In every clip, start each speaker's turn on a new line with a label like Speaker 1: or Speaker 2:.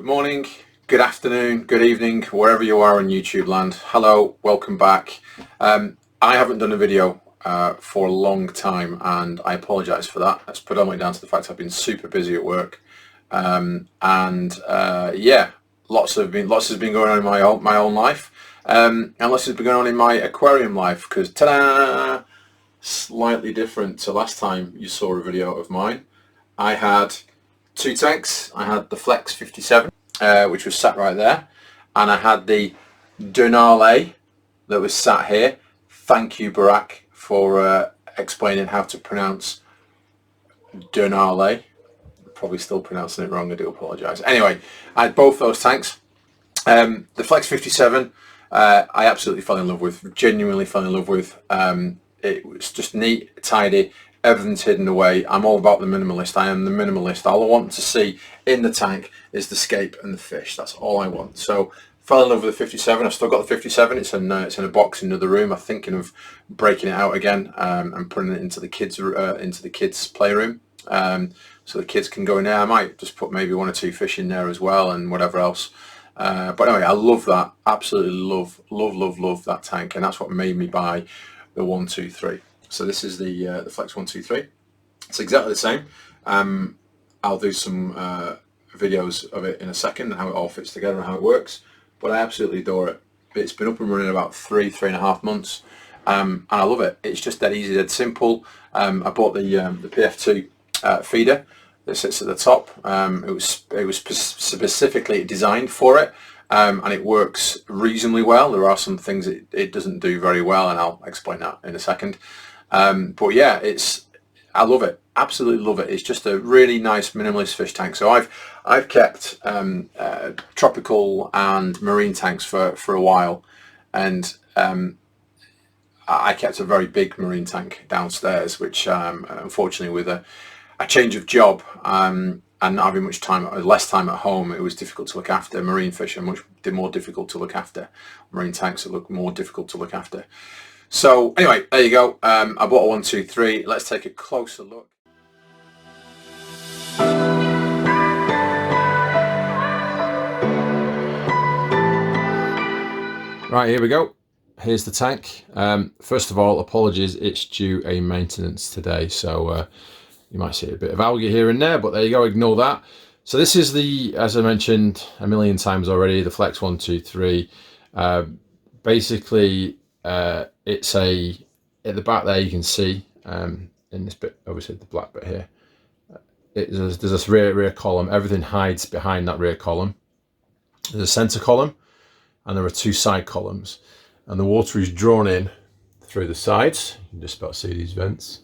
Speaker 1: morning, good afternoon, good evening, wherever you are in YouTube land. Hello, welcome back. I haven't done a video for a long time, and I apologise for that. That's predominantly down to the fact I've been super busy at work, yeah, lots has been going on in my own life, and lots has been going on in my aquarium life. Because ta-da, slightly different to last time you saw a video of mine. I had two tanks. I had the Flex 57, which was sat right there, and I had the Denali that was sat here. Thank you, Barack, for explaining how to pronounce Denali. Probably still pronouncing it wrong. I do apologise. Anyway, I had both those tanks. The Flex 57, I absolutely fell in love with. Genuinely fell in love with. It was just neat, tidy. Everything's hidden away. I'm all about the minimalist. I am the minimalist. All I want to see in the tank is the scape and the fish. That's all I want. So fell in love with the 57. I've still got the 57. It's in a box in another room. I'm thinking of breaking it out again and putting it into the kids' playroom, so the kids can go in there. I might just put maybe one or two fish in there as well and whatever else. But anyway, I love that. Absolutely love that tank, and that's what made me buy the 123. So this is the Flex 123. It's exactly the same. I'll do some videos of it in a second, and how it all fits together and how it works. But I absolutely adore it. It's been up and running about 3.5 months, and I love it. It's just dead easy, dead simple. I bought the PF2 feeder that sits at the top. It was specifically designed for it. And it works reasonably well. There are some things it doesn't do very well, and I'll explain that in a second. But yeah, I love it. Absolutely love it. It's just a really nice minimalist fish tank. So I've kept tropical and marine tanks for a while, and I kept a very big marine tank downstairs, which unfortunately with a change of job and not having less time at home, it was difficult to look after. Marine fish are much more difficult to look after. Marine tanks are more difficult to look after. So anyway, there you go. I bought a 123. Let's take a closer look. Right, here we go. Here's the tank. First of all, apologies, it's due a maintenance today, so you might see a bit of algae here and there, but there you go, ignore that. So this is as I mentioned a million times already, the Flex 123. Basically, it's at the back there you can see, in this bit, obviously the black bit here, there's this rear column. Everything hides behind that rear column. There's a center column, and there are two side columns, and the water is drawn in through the sides. You can just about see these vents.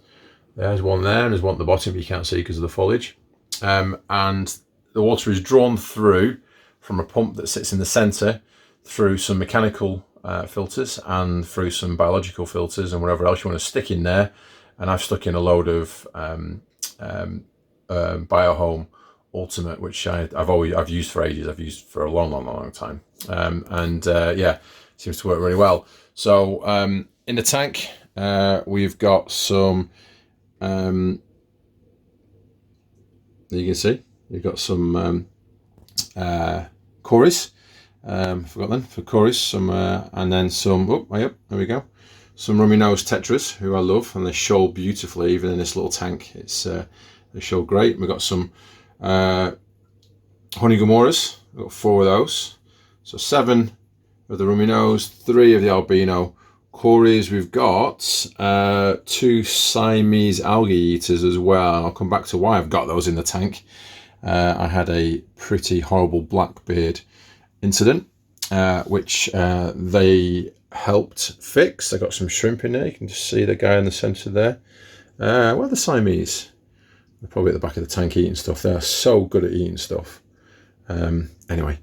Speaker 1: There's one there, and there's one at the bottom, but you can't see because of the foliage. And the water is drawn through from a pump that sits in the center, through some mechanical filters and through some biological filters and whatever else you want to stick in there. And I've stuck in a load of Biohome Ultimate, which I've used for ages. I've used for a long time. Yeah, seems to work really well. So in the tank, we've got some. You can see you've got some Cories. Forgot them for Cories. Some and then some. Oh, way up. There we go. Some rummy nose tetras, who I love, and they show beautifully even in this little tank. They show great. We've got some honey gamoras. We've got 4 of those. So 7 of the rummy nose, 3 of the albino Cories. We've got 2 Siamese algae eaters as well. I'll come back to why I've got those in the tank. I had a pretty horrible blackbeard incident, which they helped fix. I got some shrimp in there. You can just see the guy in the centre there. Where are the Siamese? They're probably at the back of the tank eating stuff. They're so good at eating stuff. Anyway.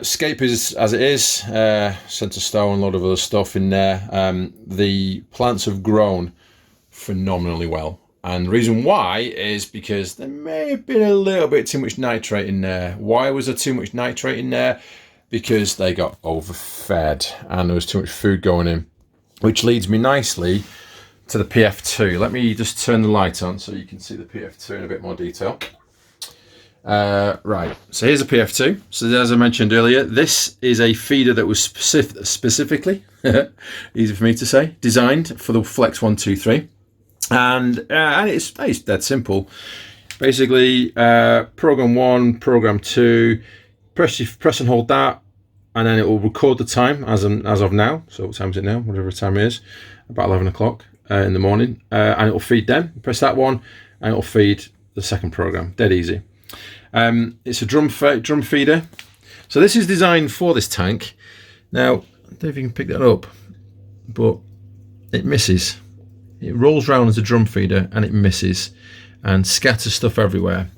Speaker 1: Scape is as it is, centre stone, a lot of other stuff in there. The plants have grown phenomenally well, and the reason why is because there may have been a little bit too much nitrate in there. Why was there too much nitrate in there? Because they got overfed and there was too much food going in, which leads me nicely to the PF2. Let me just turn the light on so you can see the PF2 in a bit more detail. Right, so here's a PF2. So as I mentioned earlier, this is a feeder that was specifically, easy for me to say, designed for the Flex 123. And it's dead simple. Basically, program 1, program 2, press and hold that, and then it will record the time as of now. So what time is it now? Whatever time it is, about 11 o'clock in the morning. And it will feed them. Press that one, and it will feed the second program. Dead easy. It's a drum feeder. So this is designed for this tank. Now, I don't know if you can pick that up, but it misses. It rolls around as a drum feeder and it misses and scatters stuff everywhere.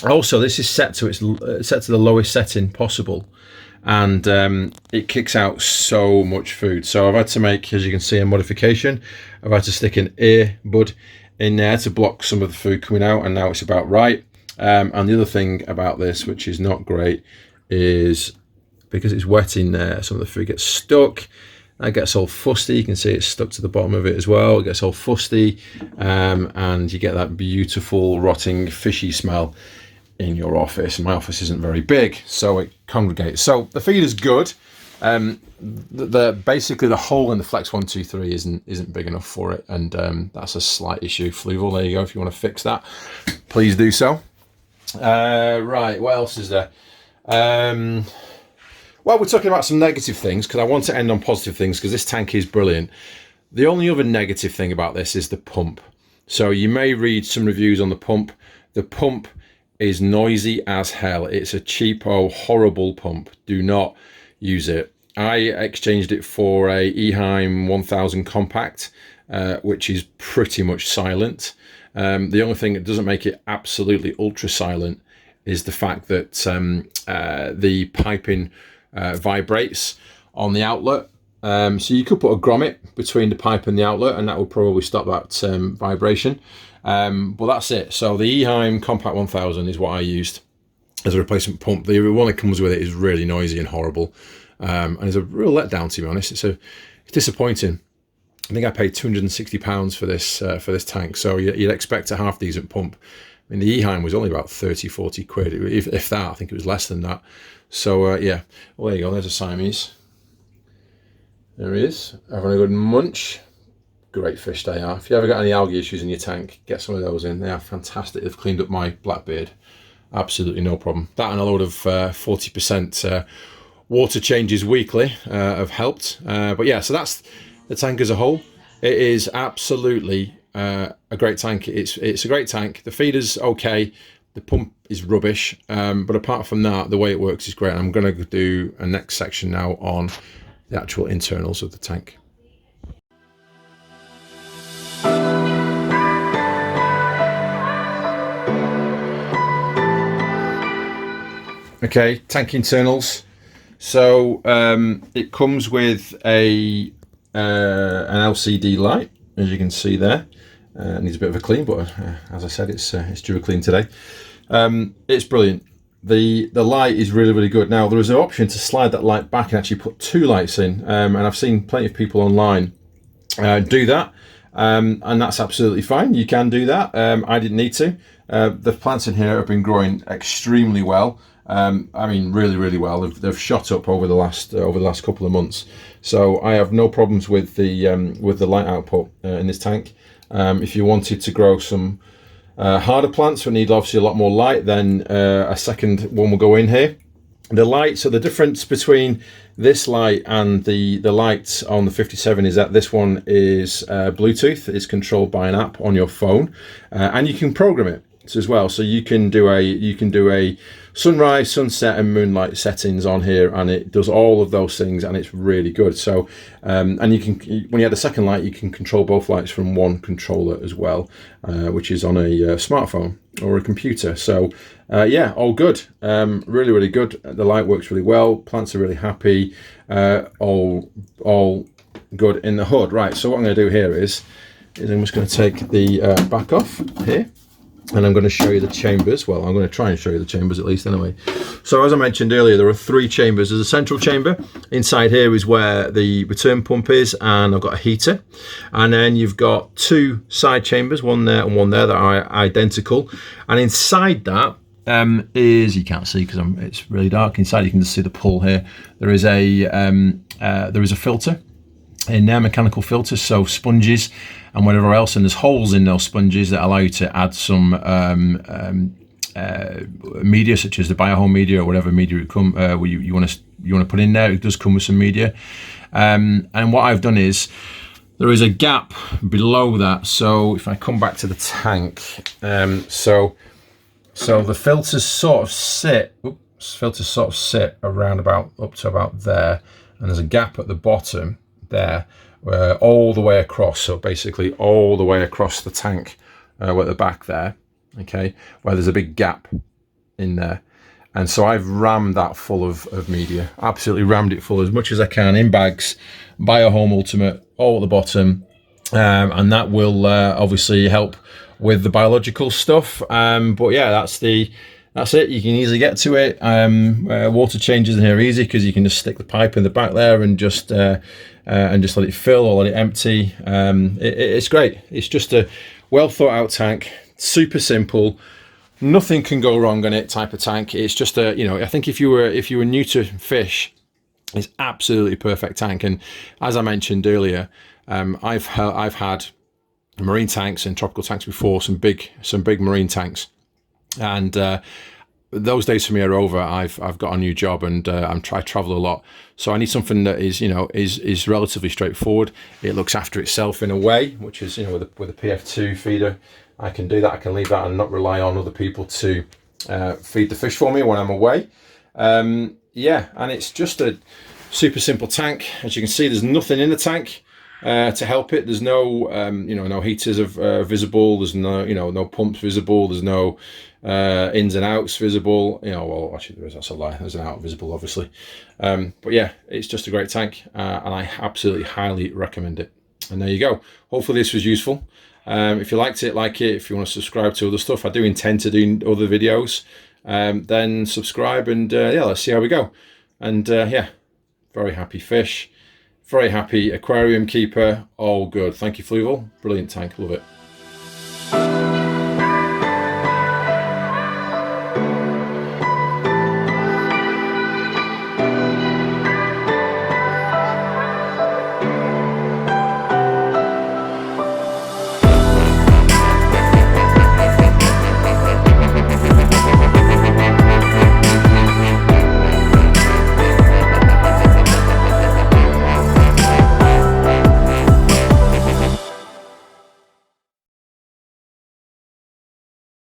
Speaker 1: Also, this is set to the lowest setting possible, and it kicks out so much food. So I've had to make, as you can see, a modification. I've had to stick an earbud in there to block some of the food coming out, and now it's about right. And the other thing about this, which is not great, is because it's wet in there, some of the food gets stuck. That gets all fusty. You can see it's stuck to the bottom of it as well. It gets all fusty, and you get that beautiful rotting fishy smell in your office. My office isn't very big, so it congregates. So the feed is good. Basically the hole in the Flex 123 isn't big enough for it, and that's a slight issue. Fluval, there you go. If you want to fix that, please do so. Right, what else is there? Well, we're talking about some negative things because I want to end on positive things because this tank is brilliant. The only other negative thing about this is the pump. So you may read some reviews on the pump. The pump is noisy as hell. It's a cheapo, horrible pump. Do not use it. I exchanged it for a Eheim 1000 compact, which is pretty much silent. The only thing that doesn't make it absolutely ultra silent is the fact that the piping vibrates on the outlet. So you could put a grommet between the pipe and the outlet, and that will probably stop that vibration. But that's it. So the Eheim Compact 1000 is what I used as a replacement pump. The one that comes with it is really noisy and horrible, and it's a real letdown, to be honest. It's disappointing. I think I paid £260 for this tank, so you'd expect a half decent pump. I mean, the Eheim was only about 30-40 quid, if that. I think it was less than that. So yeah, well, there you go. There's a Siamese. There he is, having a good munch. Great fish they are. If you ever got any algae issues in your tank, get some of those in. They are fantastic. They've cleaned up my blackbeard. Absolutely no problem. That and a load of 40% water changes weekly have helped. But yeah, so that's the tank as a whole. It is absolutely a great tank. It's a great tank. The feeder's okay. The pump is rubbish. But apart from that, the way it works is great. I'm going to do a next section now on the actual internals of the tank. Okay, tank internals. So it comes with an LCD light, as you can see there. It needs a bit of a clean, but as I said, it's due a clean today. It's brilliant. The light is really, really good. Now, there is an option to slide that light back and actually put two lights in, and I've seen plenty of people online do that, and that's absolutely fine. You can do that. I didn't need to. The plants in here have been growing extremely well. I mean, really, really well. They've shot up over the last couple of months. So I have no problems with the light output in this tank. If you wanted to grow some harder plants that need obviously a lot more light, then a second one will go in here. The light, so the difference between this light and the light on the 57 is that this one is Bluetooth. It's controlled by an app on your phone, and you can program it as well. So you can do a sunrise, sunset and moonlight settings on here, and it does all of those things, and it's really good. So and you can, when you add a second light, you can control both lights from one controller as well, which is on a smartphone or a computer. So yeah, all good. Really, really good. The light works really well. Plants are really happy. All good in the hood. Right, so what I'm going to do here is I'm just going to take the back off here, and I'm going to show you the chambers. Well, I'm going to try and show you the chambers at least anyway. So as I mentioned earlier, there are three chambers. There's a central chamber. Inside here is where the return pump is, and I've got a heater. And then you've got two side chambers, one there and one there, that are identical. And inside that
Speaker 2: is, you can't see because it's really dark inside. You can just see the pull here. There is a filter in there, mechanical filters, so sponges and whatever else, and there's holes in those sponges that allow you to add some media, such as the biohole media or whatever media you want to put in there. It does come with some media, and what I've done is there is a gap below that. So if I come back to the tank, so the filters sort of sit. Around about up to about there, and there's a gap at the bottom there, all the way across. So basically all the way across the tank, at the back there, okay, where there's a big gap in there. And so I've rammed that full of media, absolutely rammed it full as much as I can in bags, Biohome Ultimate, all at the bottom, and that will obviously help with the biological stuff. But yeah, that's it. You can easily get to it. Water changes in here are easy because you can just stick the pipe in the back there and just let it fill or let it empty. It's great. It's just a well thought out tank, super simple. Nothing can go wrong on it type of tank. It's just I think if you were new to fish, it's absolutely perfect tank. And as I mentioned earlier, I've had marine tanks and tropical tanks before, some big marine tanks, and those days for me are over. I've got a new job, and I travel a lot, so I need something that is relatively straightforward. It looks after itself in a way, which is with a PF2 feeder. I can do that. I can leave that and not rely on other people to feed the fish for me when I'm away. Yeah, and it's just a super simple tank. As you can see, there's nothing in the tank to help it. There's no no heaters visible. There's no pumps visible. There's no ins and outs visible. Well, actually there is. That's a lie. There's an out visible, obviously. But yeah, it's just a great tank, and I absolutely highly recommend it. And there you go. Hopefully this was useful. If you liked it, like it. If you want to subscribe to other stuff, I do intend to do other videos. Then subscribe, and yeah, let's see how we go. And yeah, very happy fish, very happy aquarium keeper, all good. Thank you, Fluval. Brilliant tank, love it.